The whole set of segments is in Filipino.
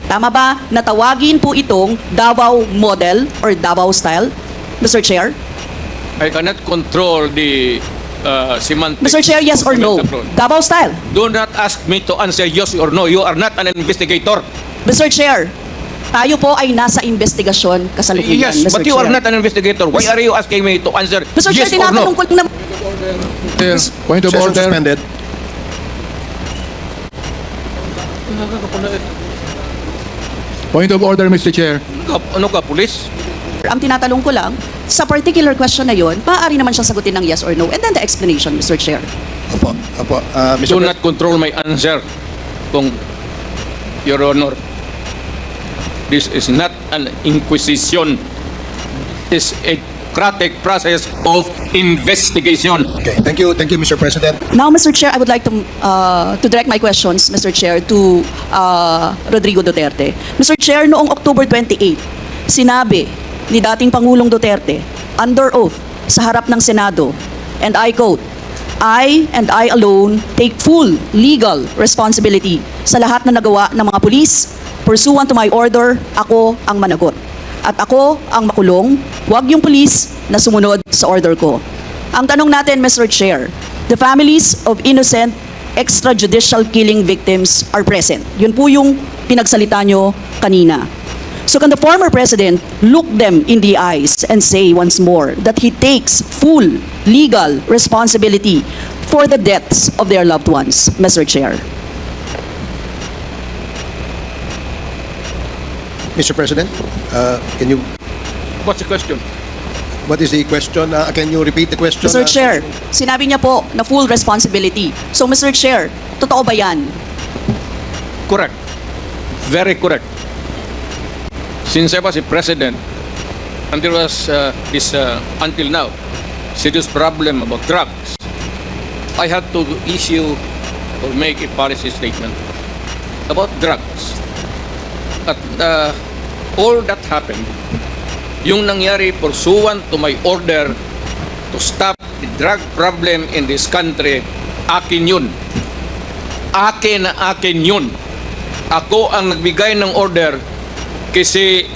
Tama ba na tawagin po itong Davao model or Davao style, Mr. Chair? I cannot control the semantics. Mr. Chair, yes or no? Davao style. Do not ask me to answer yes or no. You are not an investigator. Mr. Chair, tayo po ay nasa investigasyon kasalukuyan, Yes, Mr. but you Chair. are not an investigator. Why are you asking me to answer Mr. Chair, yes or no? tinatanong ko lang na... Point of Session order. suspended. Point of order, Mr. Chair. Ano ka, police? Ang tinatanong ko lang, sa particular question na yon, maaari naman siyang sagutin ng yes or no. And then the explanation, Mr. Chair. Opo, opo. Do not control my answer, Your Honor. This is not an inquisition. It is a democratic process of investigation. Okay, thank you, Mr. President. Now, Mr. Chair, I would like to direct my questions, Mr. Chair, to Rodrigo Duterte. Mr. Chair, noong October 28, sinabi ni dating Pangulong Duterte, under oath, sa harap ng Senado, and I quote, I and I alone take full legal responsibility sa lahat na nagawa ng mga pulis. Pursuant to my order, ako ang managot. At ako ang makulong, wag yung pulis na sumunod sa order ko. Ang tanong natin, Mr. Chair, the families of innocent extrajudicial killing victims are present. Yun po yung pinagsalita nyo kanina. So can the former president look them in the eyes and say once more that he takes full legal responsibility for the deaths of their loved ones, Mr. Chair? Mr. President, can you, What's the question? what is the question? Can you repeat the question? Mr. Chair, sinabi niya po na full responsibility. So Mr. Chair, totoo ba yan? Correct. Very correct. Since I was a president, and there was until now, serious problem about drugs, I had to issue or make a policy statement about drugs. At all that happened, yung nangyari pursuant to my order to stop the drug problem in this country, akin yun. Akin yun. Ako ang nagbigay ng order kasi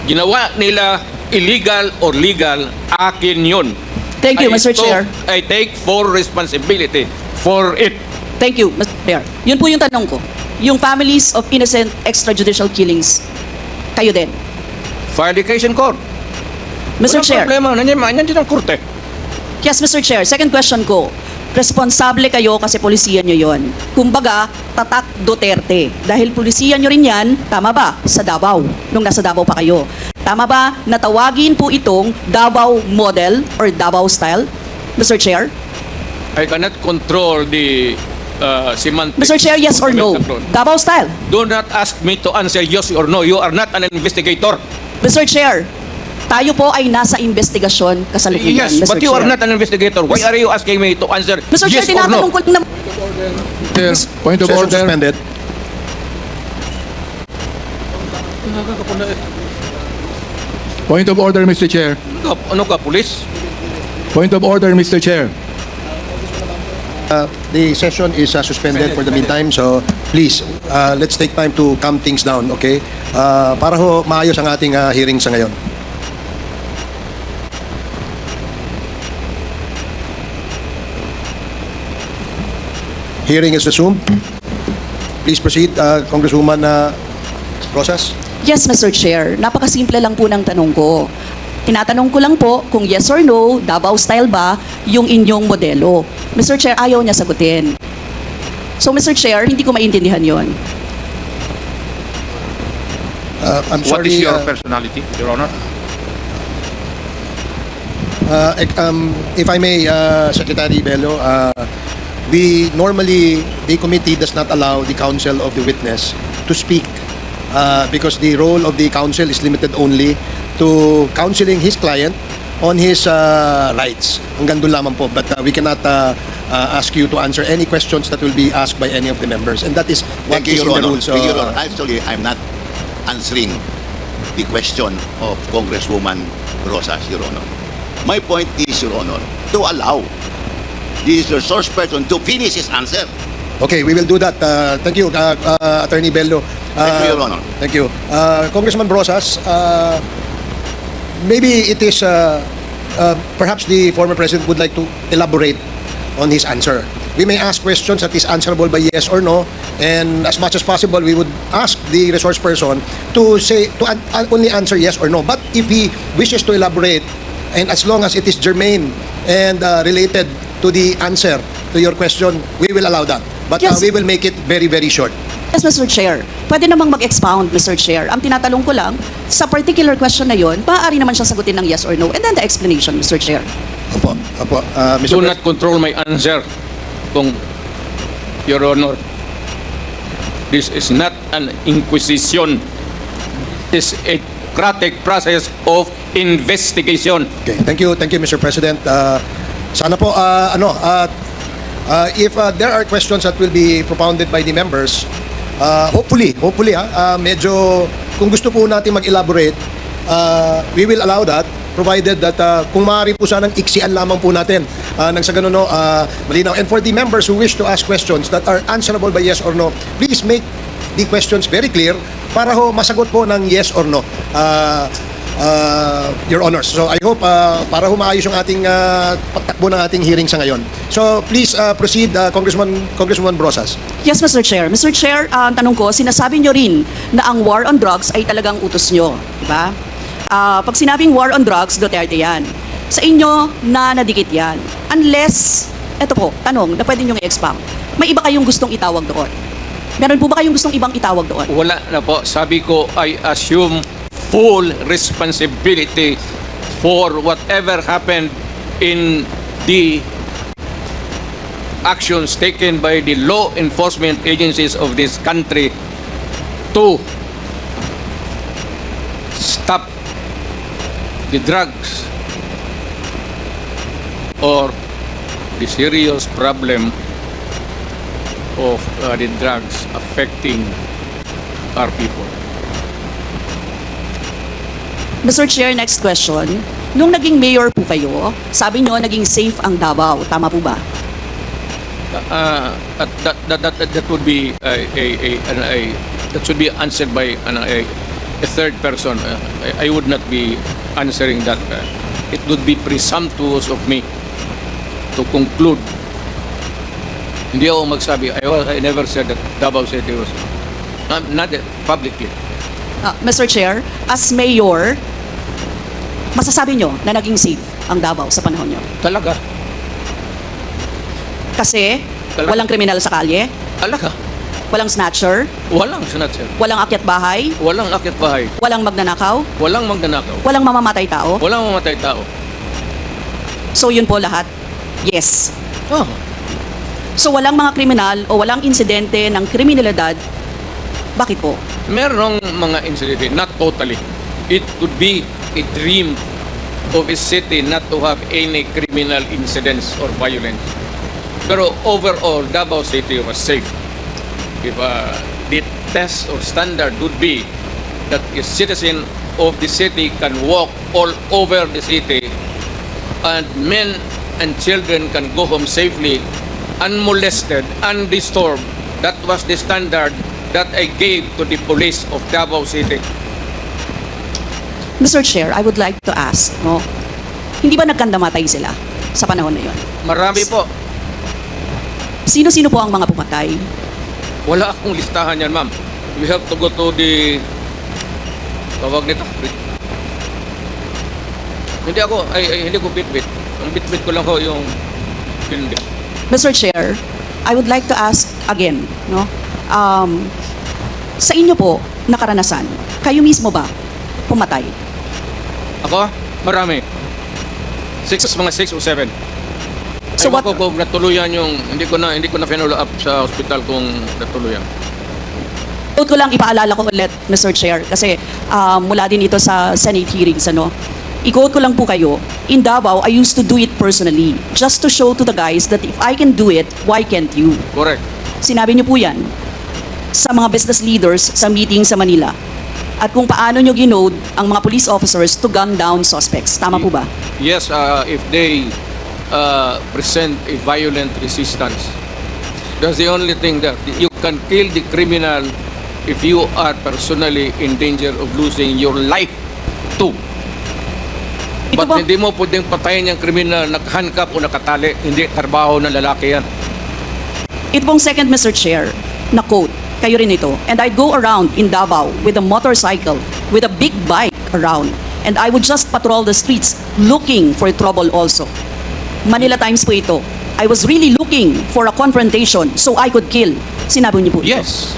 ginawa nila illegal or legal, akin yun. Thank you, Mr. Chair. I take full responsibility for it. Thank you, Mr. Chair. Yun po yung tanong ko. Yung families of innocent extrajudicial killings, kayo din. Fire Education Court. Mr. Walang Chair. problema, nandiyan din ang korte. Yes, Mr. Chair. Second question ko. Responsable kayo kasi polisiyan nyo yon. Kumbaga, tatak Duterte. Dahil polisiyan nyo rin yan, tama ba? Sa Davao. Nung nasa Davao pa kayo. Tama ba na tawagin po itong Davao model or Davao style, Mr. Chair? I cannot control the semantics. Mr. Chair, yes or no? Davao style. Do not ask me to answer yes or no. You are not an investigator. Mr. Chair, tayo po ay nasa investigasyon kasalukuyan, Yes, Mr. but you Chair. are not an investigator. Why are you asking me to answer Mr. Chair, yes or no? tinatanong ko lang na... Point of Session order. suspended. Point of order, Mr. Chair. Ano ka, police? Point of order, Mr. Chair. The session is suspended for the meantime, so please, let's take time to calm things down, okay? Para ho maayos ang ating hearing sa ngayon. Hearing is resumed. Please proceed, Congresswoman Rosas. Yes, Mr. Chair. Napakasimple lang po ng tanong ko. Tinatanong ko lang po kung yes or no, Davao style ba yung inyong modelo. Mr. Chair, ayaw niya sagutin. So, Mr. Chair, hindi ko maintindihan yon. I'm What sorry, is your personality, Your Honor? if I may, Secretary Bello, we normally, the committee does not allow the counsel of the witness to speak because the role of the counsel is limited only to counseling his client on his rights. Hanggang doon lamang po. But we cannot ask you to answer any questions that will be asked by any of the members. And that is what Thank you, is in Your the Honor. rules. Thank you, Your Honor. Actually, I'm not answering the question of Congresswoman Rosas, Your Honor. My point is, Your Honor, to allow the resource person to finish his answer. Okay, we will do that. Thank you, Attorney Bello. Thank you, Your Honor. Thank you. Congressman Brosas, maybe it is, perhaps the former president would like to elaborate on his answer. We may ask questions that is answerable by yes or no, and as much as possible, we would ask the resource person to say, only answer yes or no. But if he wishes to elaborate, and as long as it is germane and related to the answer to your question, we will allow that. But Yes. we will make it very, very short. Yes, Mr. Chair. Pwede namang mag-expound, Mr. Chair. Ang tinatanong ko lang, sa particular question na yon, maaari naman siya sagutin ng yes or no. And then the explanation, Mr. Chair. Opo, opo. Mr. Do Pres- not control my answer, Your Honor. This is not an inquisition. This is a democratic process of investigation. Okay, thank you, Mr. President. Sana po, if there are questions that will be propounded by the members, hopefully, medyo, kung gusto po natin mag-elaborate, we will allow that, provided that kung maaari po sanang iksian lamang po natin nang sa ganun, malinaw. And for the members who wish to ask questions that are answerable by yes or no, please make the questions very clear para ho masagot po ng yes or no, Your Honors. So I hope para ho maayos yung ating pagtakbo ng ating hearing sa ngayon. So please proceed, Congresswoman Brosas. Yes, Mr. Chair. Mr. Chair, ang tanong ko, sinasabi nyo rin na ang war on drugs ay talagang utos nyo. Diba? Pag sinabing war on drugs, Duterte yan. Sa inyo, na nadikit yan. Unless, eto po, tanong na pwede nyo i-expound. May iba kayong gustong itawag doon? Meron po ba kayong gustong ibang itawag doon? Wala na po. Sabi ko, I assume full responsibility for whatever happened in the actions taken by the law enforcement agencies of this country to stop the drugs or the serious problem of the drugs affecting our people. Mr. Chair, next question. Nung naging mayor po kayo, sabi nyo naging safe ang Davao. Tama po ba? That would be that should be answered by a third person. I would not be answering that. It would be presumptuous of me to conclude. Hindi ako magsabi. I never said that Davao City was not publicly. Mr. Chair, as mayor, masasabi nyo na naging safe ang Davao sa panahon nyo? Talaga. Kasi Talaga. walang kriminal sa kalye, Talaga. walang snatcher, Walang snatcher. walang akyat bahay, Walang akyat bahay. walang magnanakaw, Walang magnanakaw. walang mamamatay tao. Walang mamatay tao. So yun po lahat. Yes. Oh. So walang mga kriminal o walang insidente ng kriminalidad. Bakit po? Merong mga incident, not totally. It could be a dream of a city not to have any criminal incidents or violence. Pero overall, Davao City was safe. If the test or standard would be that a citizen of the city can walk all over the city and men and children can go home safely, unmolested, undisturbed. That was the standard that I gave to the police of Davao City. Mr. Chair, I would like to ask, no? Hindi ba nagkandamatay sila sa panahon na yon? Marami po. Sino-sino po ang mga pumatay? Wala akong listahan yan, ma'am. We have to go to the... Tawag nito. Hindi ko bit-bit. Ang bit-bit ko lang ho yung... Hindi. Mr. Chair, I would like to ask again, no? Sa inyo po, nakaranasan, kayo mismo ba pumatay? Ako? Marami. Mga 6 o 7. So Ewan what- ko kung natuluyan yung... Hindi ko na follow up sa hospital kung natuluyan. Note ko lang, ipaalala ko ulit, Mr. Chair, kasi mula din ito sa Senate hearings, ano? I-quote ko lang po kayo, in Davao, I used to do it personally, just to show to the guys that if I can do it, why can't you? Correct. Sinabi niyo po yan sa mga business leaders sa meeting sa Manila. At kung paano niyo ginode ang mga police officers to gun down suspects. Tama po ba? Yes, if they present a violent resistance. That's the only thing that you can kill the criminal if you are personally in danger of losing your life too. Ito But ba- hindi mo pwedeng patayin yung kriminal, nakahandcuff o nakatali. Hindi trabaho ng lalaki yan. Ito pong second, Mr. Chair, na quote, kayo rin ito. And I'd go around in Davao with a motorcycle, with a big bike around. And I would just patrol the streets looking for trouble also. Manila Times po ito. I was really looking for a confrontation so I could kill. Sinabi niyo po ito. Yes.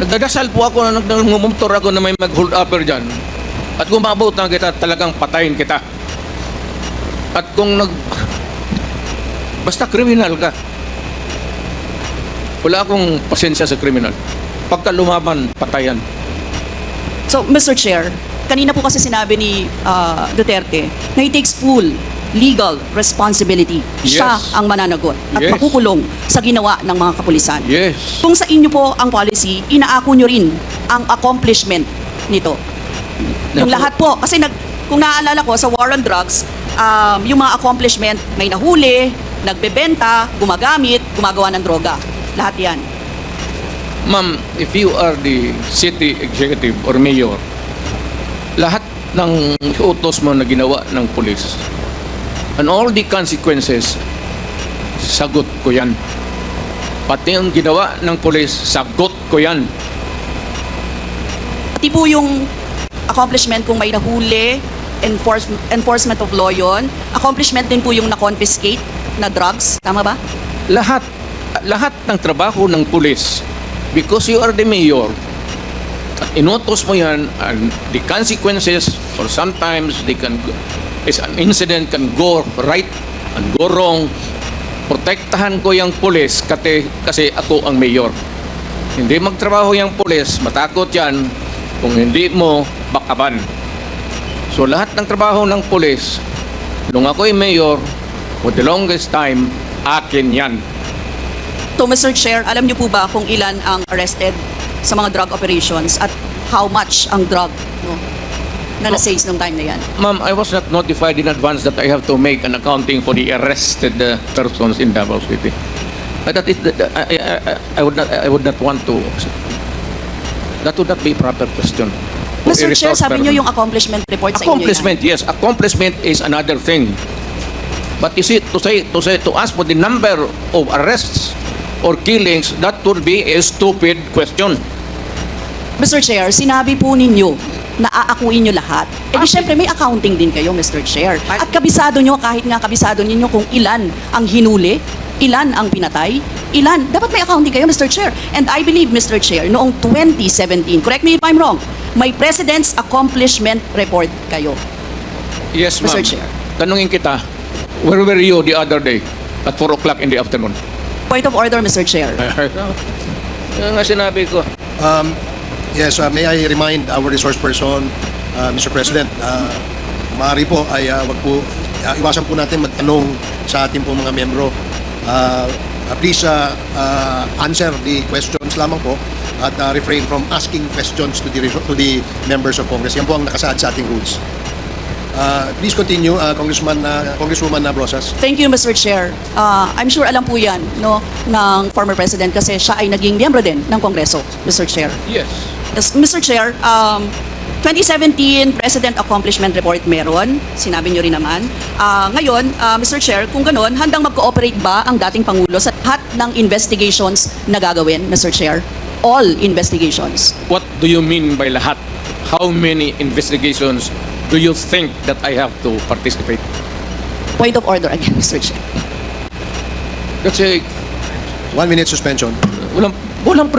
Nagdadasal po ako na nagmumotor ako na may mag-hold upper dyan. At kung maabot na kita, talagang patayin kita. At kung basta kriminal ka, wala akong pasensya sa kriminal. Pagka lumaban, patayan. So, Mr. Chair, kanina po kasi sinabi ni Duterte na he takes full legal responsibility. Siya Yes. ang mananagot at Yes. makukulong sa ginawa ng mga kapulisan. Yes. Kung sa inyo po ang policy, inaako nyo rin ang accomplishment nito. Yung Naku. lahat po, kasi kung naaalala ko sa war on drugs, yung mga accomplishment, may nahuli, nagbebenta, gumagamit, gumagawa ng droga. Lahat yan. Ma'am, if you are the city executive or mayor, lahat ng utos mo na ginawa ng pulis, and all the consequences, sagot ko yan. Pati ang ginawa ng pulis, sagot ko yan. Pati po yung accomplishment kung may nahuli, enforcement of law yun. Accomplishment din po yung na-confiscate na drugs. Tama ba? Lahat ng trabaho ng pulis, because you are the mayor, at inutos mo yan, and the consequences, or sometimes an incident can go right and go wrong. Protektahan ko yung pulis kasi ako ang mayor. Hindi magtrabaho yung pulis, matakot yan kung hindi mo bakaban. So lahat ng trabaho ng pulis, nung ako'y mayor, for the longest time, akin yan. So, Mr. Chair, alam niyo po ba kung ilan ang arrested sa mga drug operations at how much ang drug na na-seize nung time na yan? Ma'am, I was not notified in advance that I have to make an accounting for the arrested persons in Davao City. That is, I would not want to. That would not be a proper question. For a Mr. Chair, resource sabi person. niyo yung accomplishment report sa inyo Accomplishment, yes. Accomplishment is another thing. But you see, to ask for the number of arrests or killings, that would be a stupid question. Mr. Chair, sinabi po ninyo na aakuin nyo lahat. Eh di syempre may accounting din kayo, Mr. Chair. At kabisado nyo, kahit nga kabisado ninyo kung ilan ang hinuli, ilan ang pinatay, ilan. Dapat may accounting kayo, Mr. Chair. And I believe, Mr. Chair, noong 2017, correct me if I'm wrong, may President's Accomplishment Report kayo. Yes, ma'am. Mr. Chair. Tanungin kita, where were you the other day at 4 o'clock in the afternoon? Point of order, Mr. Chair. Yan nga sinabi ko. Yes, may I remind our resource person, Mr. President, maaari po ay wag po, iwasan po natin magtanong sa ating po mga membro. Please answer the questions lamang po at refrain from asking questions to the members of Congress. Yan po ang nakasaad sa ating rules. Please continue, Congresswoman Brosas. Thank you, Mr. Chair. I'm sure alam po yan ng former President kasi siya ay naging miyembro din ng Kongreso, Mr. Chair. Yes. Yes, Mr. Chair, 2017 President Accomplishment Report meron, sinabi nyo rin naman. Ngayon, Mr. Chair, kung gano'n, handang mag-cooperate ba ang dating Pangulo sa lahat ng investigations na gagawin, Mr. Chair? All investigations. What do you mean by lahat? How many investigations do you think that I have to participate? Point of order again, Mr. Chair. Kasi 1 minute suspension. walang